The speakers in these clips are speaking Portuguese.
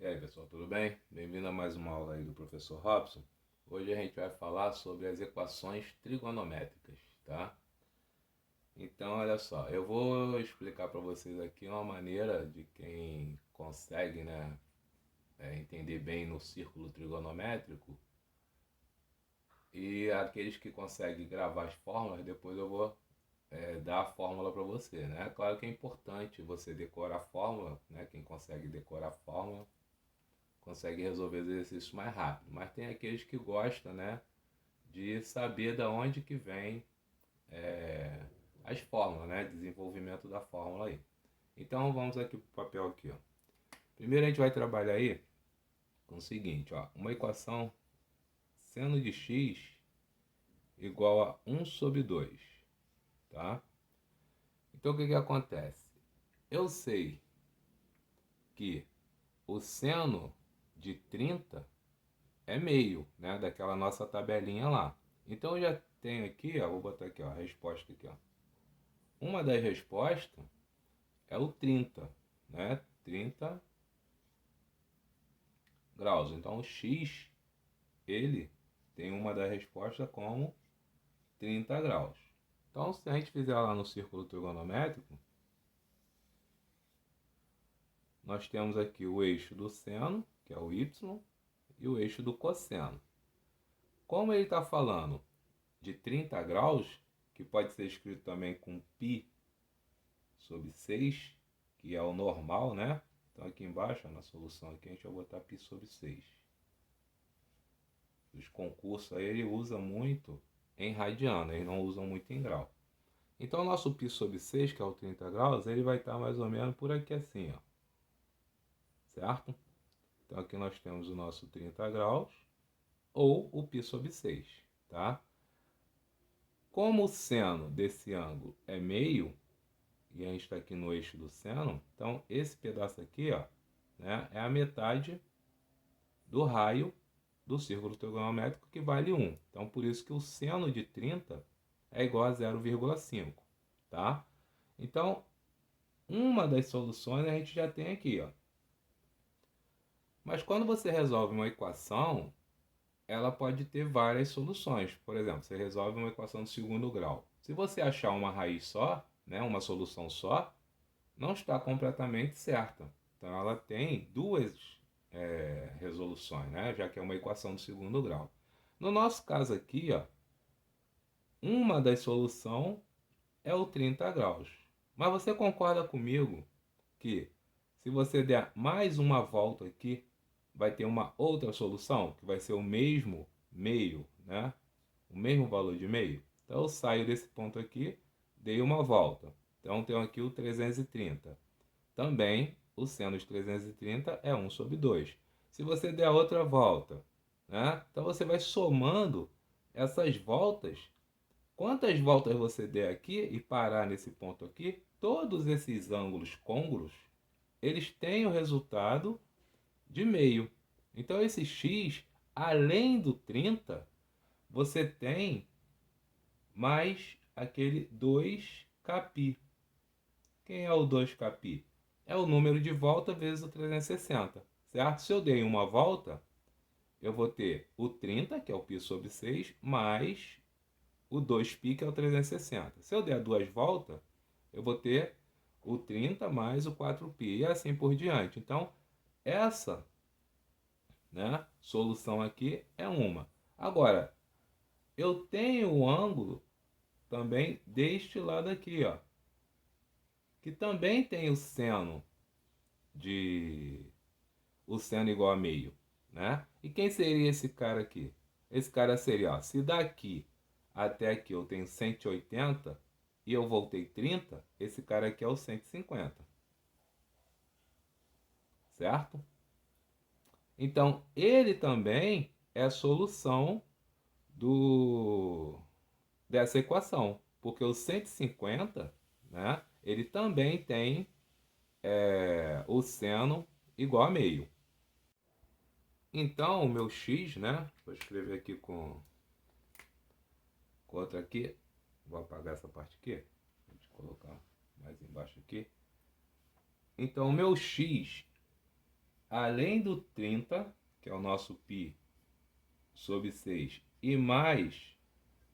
E aí pessoal, tudo bem? Bem-vindo a mais uma aula aí do professor Robson. Hoje a gente vai falar sobre as equações trigonométricas, tá? Então olha só, eu vou explicar para vocês aqui uma maneira de quem consegue, né, entender bem no círculo trigonométrico, e aqueles que conseguem gravar as fórmulas, depois eu vou dar a fórmula para você, né? Claro que é importante você decorar a fórmula, né? Quem consegue decorar a fórmula consegue resolver os exercícios mais rápido. Mas tem aqueles que gostam, né, de saber da onde que vem as fórmulas, né, desenvolvimento da fórmula aí. Então vamos aqui para o papel aqui, ó. Primeiro a gente vai trabalhar aí com o seguinte, ó, uma equação seno de x igual a 1/2, tá? Então o que que acontece? Eu sei que o seno de 30 é meio, né, daquela nossa tabelinha lá. Então eu já tenho aqui, ó, vou botar aqui, ó, a resposta aqui, ó. Uma das respostas é o 30, né? 30 graus. Então o x, ele tem uma das respostas como 30 graus. Então se a gente fizer lá no círculo trigonométrico, nós temos aqui o eixo do seno, que é o y, e o eixo do cosseno. Como ele está falando de 30 graus, que pode ser escrito também com π sobre 6, que é o normal, né? Então aqui embaixo, na solução aqui, a gente vai botar π sobre 6. Os concursos aí ele usa muito em radiano, eles não usam muito em grau. Então o nosso π sobre 6, que é o 30 graus, ele vai estar mais ou menos por aqui assim, ó. Certo? Então aqui nós temos o nosso 30 graus, ou o π sobre 6, tá? Como o seno desse ângulo é meio, e a gente está aqui no eixo do seno, então esse pedaço aqui, ó, né, é a metade do raio do círculo trigonométrico, que vale 1. Então por isso que o seno de 30 é igual a 0,5, tá? Então uma das soluções a gente já tem aqui, ó. Mas quando você resolve uma equação, ela pode ter várias soluções. Por exemplo, você resolve uma equação de segundo grau. Se você achar uma raiz só, né, uma solução só, não está completamente certa. Então ela tem duas resoluções, né, já que é uma equação de segundo grau. No nosso caso aqui, ó, uma das soluções é o 30 graus. Mas você concorda comigo que se você der mais uma volta aqui, vai ter uma outra solução, que vai ser o mesmo meio, né? O mesmo valor de meio. Então eu saio desse ponto aqui, dei uma volta. Então tenho aqui o 330. Também o seno de 330 é 1/2. Se você der outra volta, né? Então você vai somando essas voltas. Quantas voltas você der aqui e parar nesse ponto aqui, todos esses ângulos côngruos, eles têm o resultado de meio. Então esse x, além do 30, você tem mais aquele 2κπ. Quem é o 2κπ? É o número de volta vezes o 360, certo? Se eu dei uma volta, eu vou ter o 30, que é o π sobre 6, mais o 2π, que é o 360. Se eu der duas voltas, eu vou ter o 30 mais o 4π, e assim por diante. Então, essa, né, solução aqui é uma. Agora, eu tenho o ângulo também deste lado aqui, ó, que também tem o seno igual a meio, né? E quem seria esse cara aqui? Esse cara seria, ó, se daqui até aqui eu tenho 180 e eu voltei 30, esse cara aqui é o 150, certo? Então, ele também é a solução dessa equação, porque o 150, né, ele também tem o seno igual a meio. Então, o meu x, né, vou escrever aqui com outra aqui, vou apagar essa parte aqui, vou colocar mais embaixo aqui. Então, o meu x, além do 30, que é o nosso π sobre 6, e mais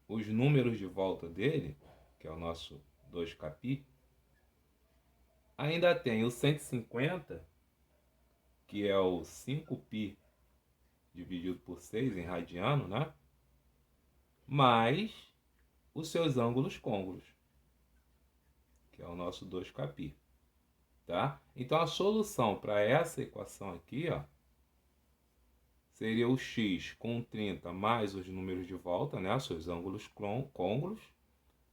os números de volta dele, que é o nosso 2kπ, ainda tem o 150, que é o 5π dividido por 6 em radiano, né? Mais os seus ângulos côncavos, que é o nosso 2kπ, tá? Então a solução para essa equação aqui, ó, seria o x com 30 mais os números de volta, né, os seus ângulos côncavos,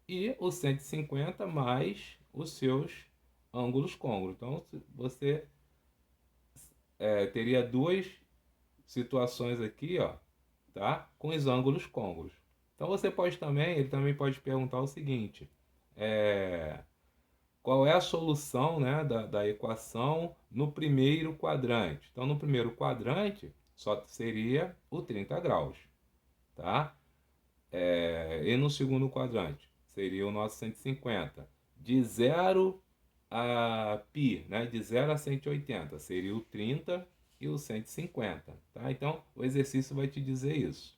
e o 150 mais os seus ângulos côncavos. Então você teria duas situações aqui, ó, tá? Com os ângulos côncavos. Então você pode também, ele também pode perguntar o seguinte: qual é a solução, né, da equação no primeiro quadrante? Então no primeiro quadrante só seria o 30 graus, tá? E no segundo quadrante seria o nosso 150. De 0 a π, né? De 0 a 180 seria o 30 e o 150, tá? Então o exercício vai te dizer isso.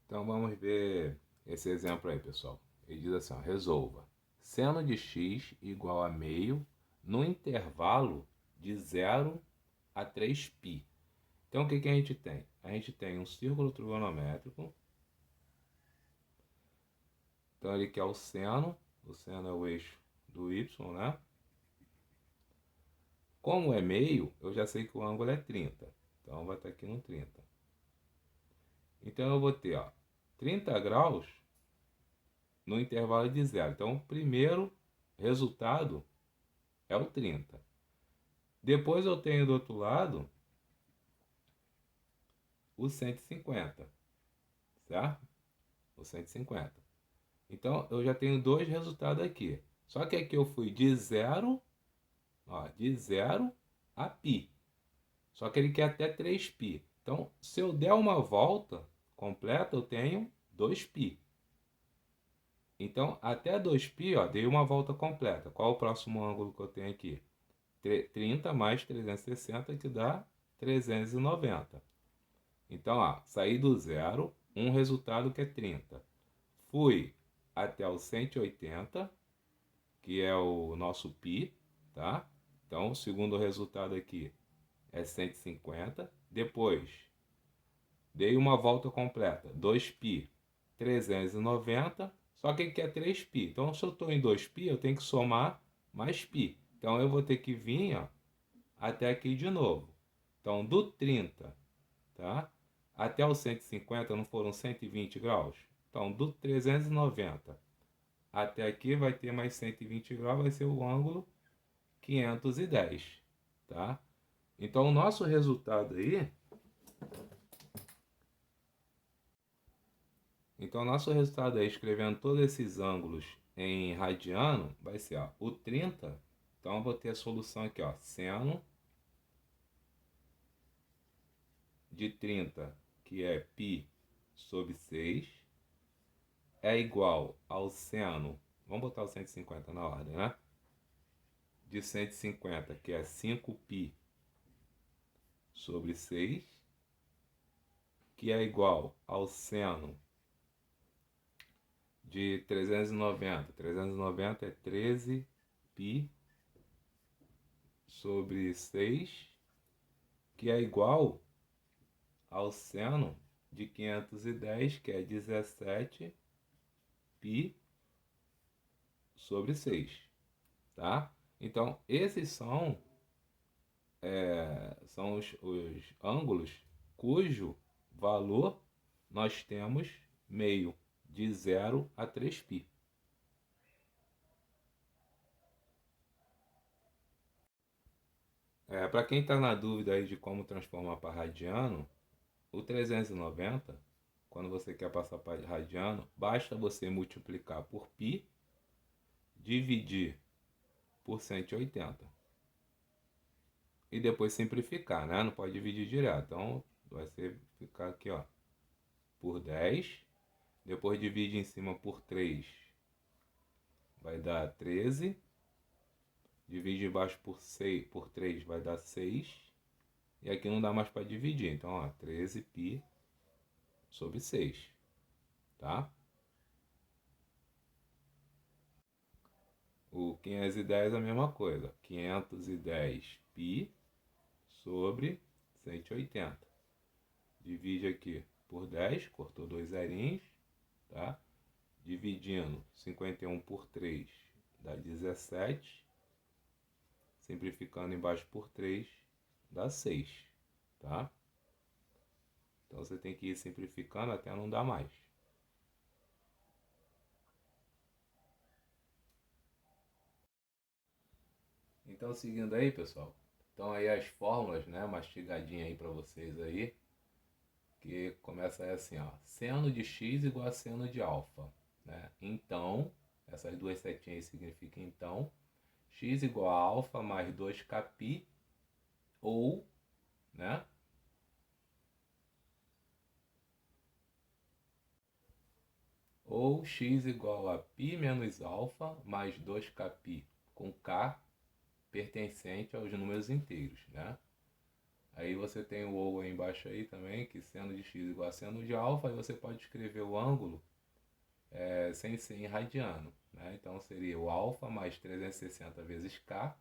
Então vamos ver esse exemplo aí, pessoal. Ele diz assim, ó, resolva. Seno de x igual a meio no intervalo de 0 a 3π. Então o que a gente tem? A gente tem um círculo trigonométrico. Então ele quer o seno é o eixo do y, né? Como é meio, eu já sei que o ângulo é 30. Então vai estar aqui no 30. Então eu vou ter, ó, 30 graus no intervalo de 0. Então o primeiro resultado é o 30. Depois eu tenho do outro lado o 150, certo? O 150. Então eu já tenho dois resultados aqui. Só que aqui eu fui de 0, ó, de 0 a π. Só que ele quer até 3π. Então, se eu der uma volta completa, eu tenho 2π. Então, até 2π, ó, dei uma volta completa. Qual é o próximo ângulo que eu tenho aqui? 30 mais 360, que dá 390. Então, ó, saí do zero, um resultado que é 30. Fui até o 180, que é o nosso π, tá? Então, o segundo resultado aqui é 150. Depois, dei uma volta completa, 2π, 390. Só que aqui é 3π. Então, se eu estou em 2π, eu tenho que somar mais π. Então, eu vou ter que vir, ó, até aqui de novo. Então, do 30, tá? Até o 150 não foram 120 graus? Então, do 390 até aqui vai ter mais 120 graus, vai ser o ângulo 510, tá? Então, o nosso resultado aí... Então, o nosso resultado aí, escrevendo todos esses ângulos em radiano, vai ser, ó, o 30. Então, eu vou ter a solução aqui, ó, seno de 30, que é π sobre 6, é igual ao seno, vamos botar o 150 na ordem, né? De 150, que é 5π sobre 6, que é igual ao seno de 390. 390 é 13π sobre 6, que é igual ao seno de 510, que é 17π sobre 6, tá? Então, esses são os ângulos cujo valor nós temos meio, de 0 a 3π. Para quem está na dúvida aí de como transformar para radiano, o 390, quando você quer passar para radiano, basta você multiplicar por π, dividir por 180. E depois simplificar, né? Não pode dividir direto. Então, vai ficar aqui, ó, por 10. Depois divide em cima por 3. Vai dar 13. Divide embaixo por 6, por 3 vai dar 6. E aqui não dá mais para dividir. Então, ó, 13π sobre 6, tá? O 510 é a mesma coisa. 510π sobre 180. Divide aqui por 10, cortou 2 zerinhos, tá? Dividindo 51 por 3 dá 17. Simplificando embaixo por 3 dá 6, tá? Então você tem que ir simplificando até não dar mais. Então, seguindo aí, pessoal. Então aí as fórmulas, né, mastigadinha aí para vocês aí, que começa assim, ó, seno de x igual a seno de alfa, né? Então, essas duas setinhas aí significam então, x igual a alfa mais 2kπ, ou, né, ou x igual a π menos alfa mais 2kπ, com k pertencente aos números inteiros, né? Aí você tem o ou aí embaixo aí também, que seno de x igual a seno de alfa, aí você pode escrever o ângulo sem ser em radiano, né? Então seria o alfa mais 360 vezes k,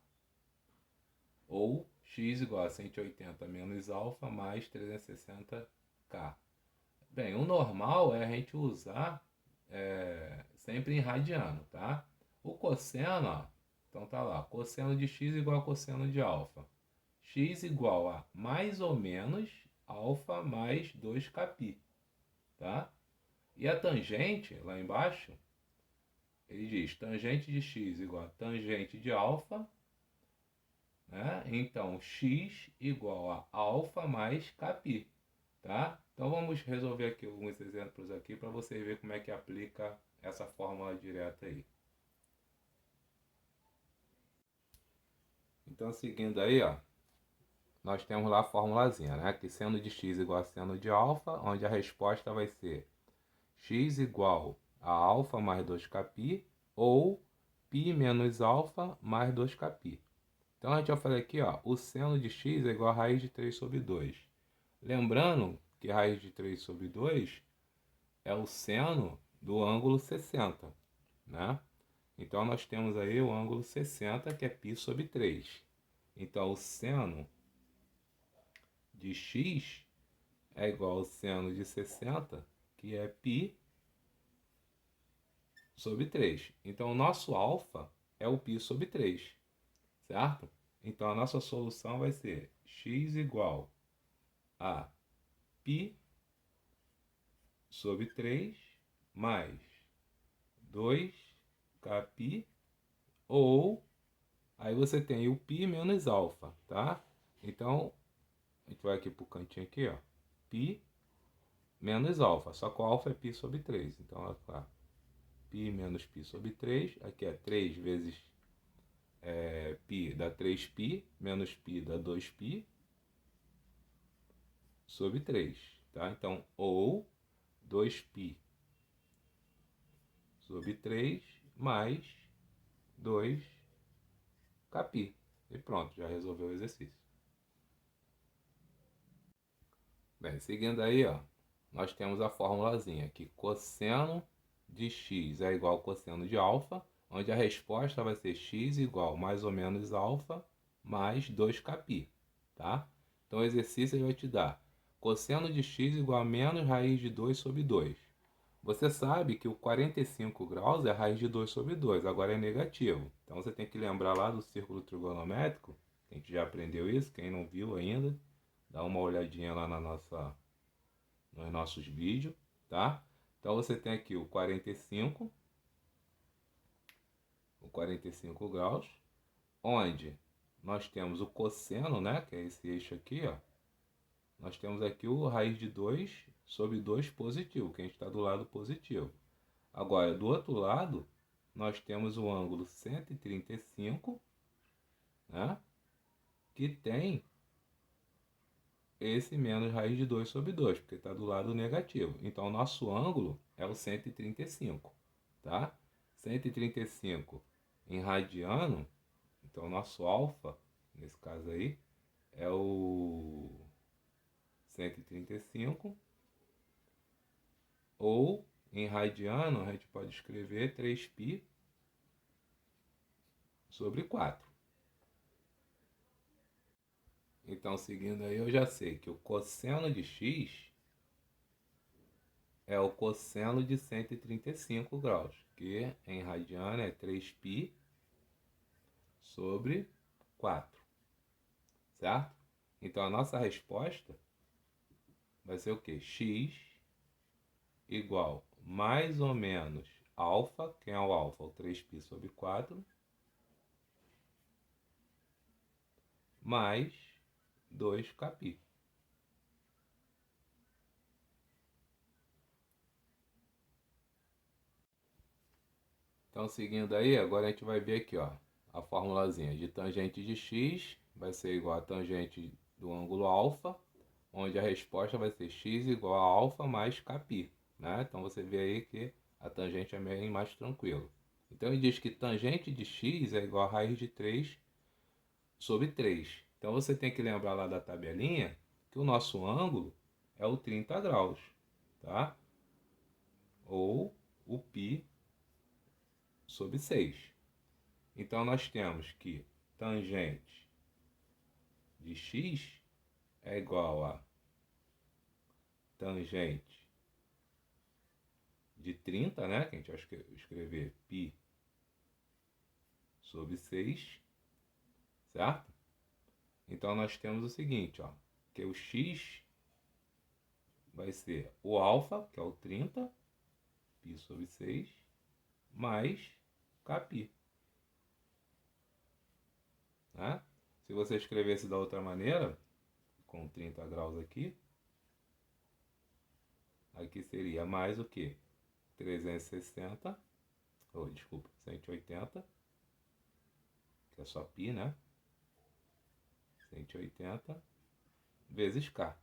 ou x igual a 180 menos alfa mais 360k. Bem, o normal é a gente usar sempre em radiano, tá? O cosseno, ó, então tá lá, cosseno de x igual a cosseno de alfa. X igual a mais ou menos alfa mais 2kπ, tá? E a tangente, lá embaixo, ele diz tangente de x igual a tangente de alfa, né? Então, x igual a alfa mais kπ, tá? Então, vamos resolver aqui alguns exemplos aqui para você ver como é que aplica essa fórmula direta aí. Então, seguindo aí, ó, nós temos lá a formulazinha, né? Que seno de x igual a seno de alfa, onde a resposta vai ser x igual a alfa mais 2kπ, ou π menos alfa mais 2kπ. Então a gente vai fazer aqui, ó, o seno de x é igual a raiz de 3 sobre 2. Lembrando que raiz de 3 sobre 2 é o seno do ângulo 60, né? Então nós temos aí o ângulo 60, que é π sobre 3. Então o seno de x é igual ao seno de 60, que é π sobre 3. Então o nosso alfa é o π sobre 3, certo? Então a nossa solução vai ser x igual a π sobre 3 mais 2kπ, ou aí você tem o π menos alfa, tá? Então a gente vai aqui para o cantinho aqui, ó, π menos alfa, só que o alfa é π sobre 3. Então olha lá, π menos π sobre 3, aqui é 3 vezes π dá 3π, menos π dá 2π sobre 3, tá? Então, ou 2π sobre 3 mais 2kπ. E pronto, já resolveu o exercício. Bem, seguindo aí, ó, nós temos a formulazinha que cosseno de x é igual ao cosseno de alfa, onde a resposta vai ser x igual mais ou menos alfa mais 2kπ, tá? Então o exercício vai te dar cosseno de x igual a menos raiz de 2 sobre 2. Você sabe que o 45 graus é raiz de 2 sobre 2, agora é negativo. Então você tem que lembrar lá do círculo trigonométrico, a gente já aprendeu isso, quem não viu ainda, dá uma olhadinha lá nos nossos vídeos, tá? Então você tem aqui o 45 graus, onde nós temos o cosseno, né, que é esse eixo aqui, ó. Nós temos aqui o raiz de 2 sobre 2 positivo, que a gente está do lado positivo. Agora, do outro lado, nós temos o ângulo 135, né, que tem esse menos raiz de 2 sobre 2, porque está do lado negativo. Então, o nosso ângulo é o 135, tá? 135 em radiano Então, nosso alfa, nesse caso aí, é o 135, ou em radiano a gente pode escrever 3π sobre 4. Então, seguindo aí, eu já sei que o cosseno de x é o cosseno de 135 graus, que em radiano é 3π sobre 4, certo? Então, a nossa resposta vai ser o quê? X igual mais ou menos alfa, quem é o alfa? O 3π sobre 4, mais 2κπ. Então, seguindo aí, agora a gente vai ver aqui, ó, a formulazinha de tangente de x vai ser igual a tangente do ângulo alfa, onde a resposta vai ser x igual a alfa mais κπ, né? Então, você vê aí que a tangente é bem mais tranquilo. Então, ele diz que tangente de x é igual a raiz de 3 sobre 3. Então, você tem que lembrar lá da tabelinha que o nosso ângulo é o 30 graus, tá? Ou o π sobre 6. Então, nós temos que tangente de x é igual a tangente de 30, né? Que a gente vai escrever π sobre 6, certo? Então, nós temos o seguinte, ó, que o x vai ser o alfa, que é o 30, π sobre 6, mais κπ. Né? Se você escrevesse da outra maneira, com 30 graus aqui, aqui seria mais o que? 360, ou desculpa, 180, que é só π, né? 180 vezes K.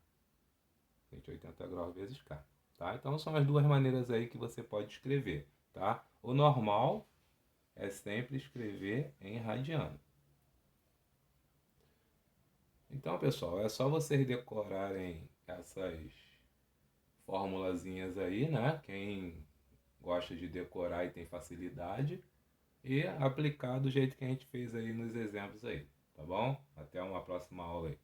180 graus vezes K. Tá? Então são as duas maneiras aí que você pode escrever. Tá? O normal é sempre escrever em radiano. Então, pessoal, é só vocês decorarem essas formulazinhas aí, né? Quem gosta de decorar e tem facilidade, e aplicar do jeito que a gente fez aí nos exemplos aí, tá bom? Até uma próxima aula aí.